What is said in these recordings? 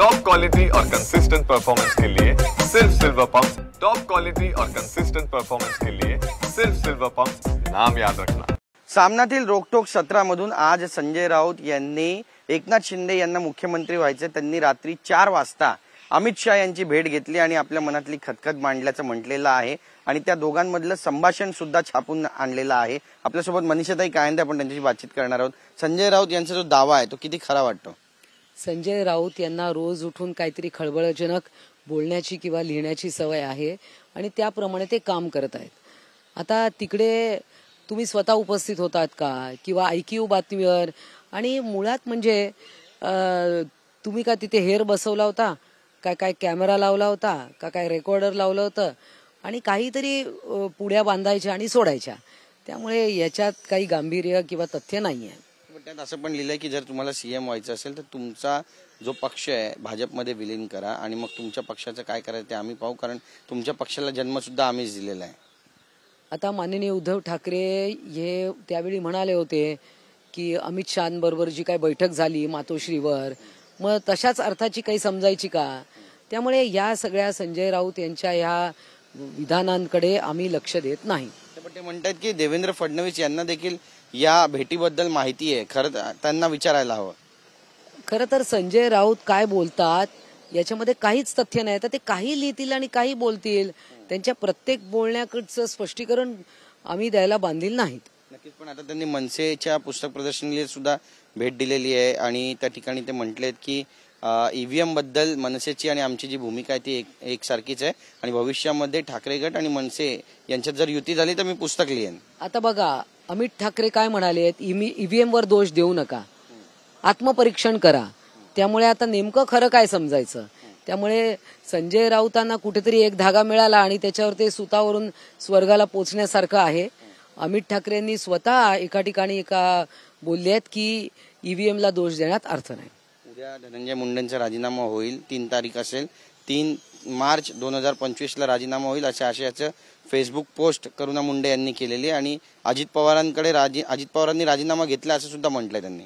Top quality और consistent performance के लिए सिर्फ सिल्वर पंप्स। टॉप क्वालिटी और कंसिस्टेंट परफॉर्मेंस के लिए सिर्फ सिल्वर पंप्स, नाम याद रखना। सामनातील रोकटोक सत्रामधून आज संजय राऊत यांनी एकनाथ शिंदे यांना मुख्यमंत्री व्हायचे, त्यांनी रात्री 4 वाजता अमित शाह यांची भेट घेतली आणि आपल्या मनातली खतखत मांडल्याचं म्हटलेलं आहे आणि त्या दोघांमधलं संभाषण सुद्धा छापून आणलेलं आहे। आपल्यासोबत मनीषाताई कायंदे आपण त्यांच्याशी बातचीत करणार आहोत। संजय राऊत यांचा जो दावा आहे तो किती खरा वाटतो? संजय राऊत यांना रोज उठून काहीतरी खळबळजनक बोलण्याची किंवा लिहिण्याची सवय आहे आणि त्याप्रमाणे ते काम करत आहेत। आता तिकडे तुम्ही स्वतः उपस्थित होतात का किंवा IQ बातमीवर? आणि मुळात म्हणजे तुम्ही का तिथे हेर बसवला होता का, काय कॅमेरा लावला होता का, काय रेकॉर्डर लावलं होतं आणि काहीतरी पुड्या बांधायच्या आणि सोडायच्या, त्यामुळे याच्यात काही गांभीर्य किंवा तथ्य नाहीये। त्यात असं पण लिहिलंय की जर तुम्हाला CM व्हायचं असेल तर तुमचा जो पक्ष आहे भाजपमध्ये विलीन करा आणि मग तुमच्या पक्षाचं काय करायचं ते आम्ही पाहू, कारण तुमच्या पक्षाला जन्म सुद्धा आम्हीच दिलेला आहे। आता माननीय उद्धव ठाकरे हे त्यावेळी म्हणाले होते की अमित शहांबरोबर जी काही बैठक झाली मातोश्रीवर, मग तशाच अर्थाची काही समजायची का? त्यामुळे या सगळ्या संजय राऊत यांच्या या विधानांकडे आम्ही लक्ष देत नाही। पण ते म्हणतात की देवेंद्र फडणवीस यांना देखील या भेटीबद्दल माहिती आहे, खरं त्यांना विचारायला हवं। खरं तर संजय राऊत काय बोलतात याच्यामध्ये काहीच तथ्य नाही, तर ते काही लिहितील आणि काही बोलतील, त्यांच्या प्रत्येक बोलण्याकडचं स्पष्टीकरण आम्ही द्यायला बांधील नाहीत। नक्कीच, पण आता त्यांनी मनसेच्या पुस्तक प्रदर्शनाला सुद्धा भेट दिलेली आहे आणि त्या ठिकाणी ते म्हटलेत की EVM बद्दल मनसेची आणि आमची जी भूमिका आहे ती एकसारखीच आहे आणि भविष्यामध्ये ठाकरे गट आणि मनसे यांच्यात जर युती झाली तर मी पुस्तक लिहेन। आता बघा अमित ठाकरे काय म्हणाले, EVM वर दोष देऊ नका, आत्मपरीक्षण करा। त्यामुळे आता नेमकं खरं काय समजायचं? त्यामुळे संजय राऊतांना कुठेतरी एक धागा मिळाला आणि त्याच्यावर ते सुतावरून स्वर्गाला पोचण्यासारखं आहे। अमित ठाकरेंनी स्वतः एका ठिकाणी बोलले आहेत की EVM ला दोष देण्यात अर्थ नाही। उद्या धनंजय मुंडेंचा राजीनामा होईल, 3 तारीख असेल, 3 मार्च 2025 ला राजीनामा होईल अशा आशयाचं फेसबुक पोस्ट करुणा मुंडे यांनी केलेली आणि अजित पवारांनी राजीनामा घेतला असं सुद्धा म्हटलंय त्यांनी।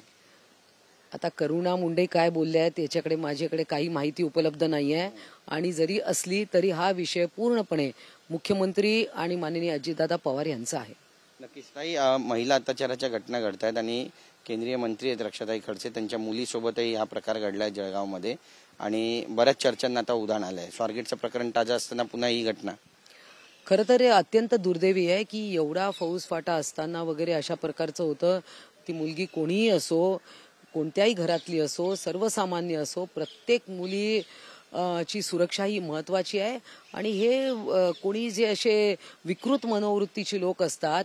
आता करुणा मुंडे काय बोलले आहेत याच्याकडे माझ्याकडे काही माहिती उपलब्ध नाहीये आणि जरी असली तरी हा विषय पूर्णपणे मुख्यमंत्री आणि माननीय अजितदादा पवार यांचा आहे। नक्कीच ताई, महिला अत्याचाराच्या घटना घडतायत आणि केंद्रीय मंत्री आहेत रक्षाताई खडसे, त्यांच्या मुलीसोबतही हा प्रकार घडलाय जळगावमध्ये आणि बऱ्याच चर्चांना आता उधाण आलंय। स्वारगेटचं प्रकरण ताजं असताना पुन्हा ही घटना खरं तर हे अत्यंत दुर्दैवी आहे की एवढा फौजफाटा असताना वगैरे अशा प्रकारचं होतं। ती मुलगी कोणीही असो, कोणत्याही घरातली असो, सर्वसामान्य असो, प्रत्येक मुली ची सुरक्षा ही महत्वाची आहे आणि हे कोणी जे असे विकृत मनोवृत्तीचे लोक असतात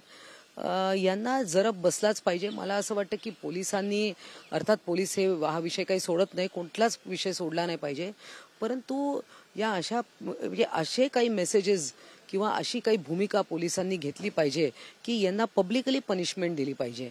यांना जरब बसलाच पाहिजे। मला असं वाटतं की पोलिसांनी, अर्थात पोलीस हा विषय काही सोडत नाही, कोणताच विषय सोडला नाही पाहिजे, परंतु या अशा म्हणजे असे काही मेसेजेस किंवा अशी काही भूमिका पोलिसांनी घेतली पाहिजे की यांना पब्लिकली पनिशमेंट दिली पाहिजे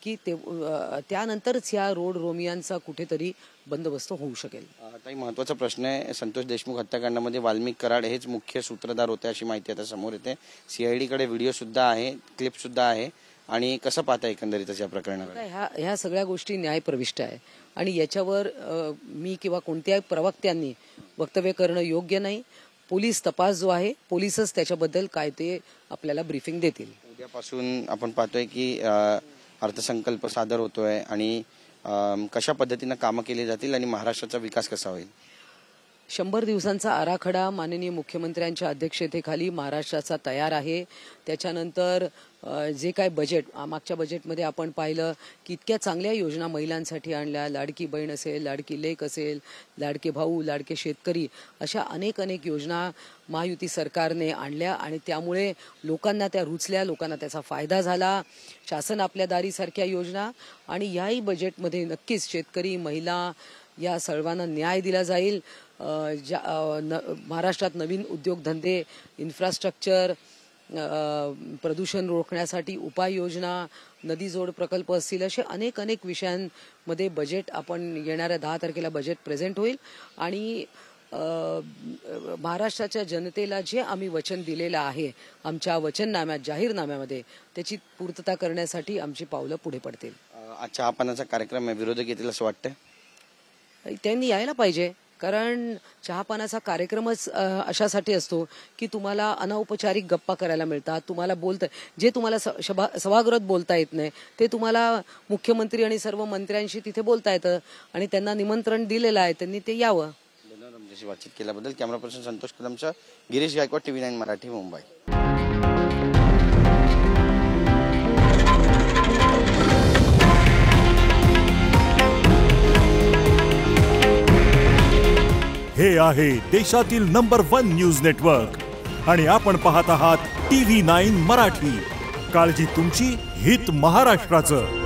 की त्यानंतरच या रोड रोमियांचा कुठेतरी बंदोबस्त होऊ शकेल। ताई, महत्त्वाचा प्रश्न आहे, संतोष देशमुख हत्याकांडामध्ये वाल्मिक कराड हेच मुख्य सूत्रधार होते अशी माहिती आता समोर येते। CID कडे व्हिडिओ सुद्धा आहे, क्लिप सुद्धा आहे आणि कसं पाहता एकंदरीतच या प्रकरणाकडे? ह्या सगळ्या गोष्टी न्यायप्रविष्ट आहे आणि याच्यावर मी किंवा कोणत्याही प्रवक्त्यांनी वक्तव्य करणं योग्य नाही। पोलीस तपास जो आहे, पोलीसच त्याच्याबद्दल काय ते आपल्याला ब्रीफिंग देतील। उद्यापासून आपण पाहतोय की अर्थसंकल्प सादर होतोय आणि कशा पद्धतीने कामं केली जातील आणि महाराष्ट्राचा विकास कसा होईल? 100 दिवसांचा आराखडा माननीय मुख्यमंत्र्यांच्या अध्यक्षतेखाली महाराष्ट्राचा तयार आहे। त्याच्यानंतर जे काय बजेट, मागच्या बजेटमध्ये आपण पाहिलं की इतक्या चांगल्या योजना महिलांसाठी आणल्या, लाडकी बहीण असेल, लाडकी लेक असेल, लाडके भाऊ, लाडके शेतकरी, अशा अनेक योजना महायुती सरकारने आणल्या आणि त्यामुळे लोकांना त्या रुचल्या, लोकांना त्याचा फायदा झाला। शासन आपल्या दारीसारख्या योजना आणि याही बजेटमध्ये नक्कीच शेतकरी, महिला या सर्वांना न्याय दिला जाईल। महाराष्ट्रात नवीन उद्योगधंदे, इन्फ्रास्ट्रक्चर, प्रदूषण रोखण्यासाठी उपाययोजना, नदी जोड प्रकल्प असतील, असे अनेक विषयांमध्ये बजेट आपण येणाऱ्या 10 तारखेला बजेट प्रेझेंट होईल आणि महाराष्ट्राच्या जनतेला जे आम्ही वचन दिलेलं आहे आमच्या वचननाम्यात, जाहीरनाम्यामध्ये, त्याची पूर्तता करण्यासाठी आमची पावलं पुढे पडतील। आजच्या चहापानाचा कार्यक्रम आहे, विरोधक येतील असं वाटतं? त्यांनी यायला पाहिजे, कारण चहापानाचा कार्यक्रमच अशासाठी असतो की तुम्हाला अनौपचारिक गप्पा करायला मिळतात, तुम्हाला जे तुम्हाला सभागृहात बोलता येत नाही ते तुम्हाला मुख्यमंत्री आणि सर्व मंत्र्यांशी तिथे बोलता येतं आणि त्यांना निमंत्रण दिलेलं आहे, त्यांनी ते यावं. आमच्याशी बातचीत केल्याबद्दल. कॅमेरा पर्सन संतोष कदमचा, गिरीश गायकवाड, TV9 मराठी, मुंबई. हे आहे देशातील नंबर 1 न्यूज नेटवर्क आणि आपण पाहत आहात TV9 मराठी. काळजी तुमची, हित महाराष्ट्राचं.